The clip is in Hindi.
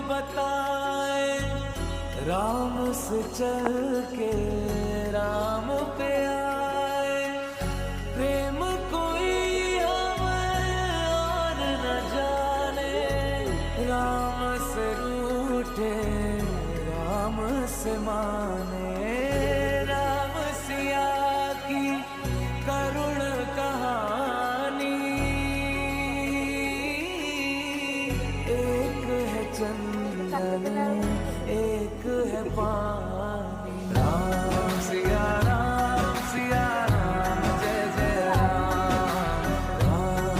बताए, राम से चल के राम पे आए। प्रेम कोई हमें और न जाने, राम से रूठे राम से माने। राम सिया की करुण कहानी, एक है चंदन एक है पानी।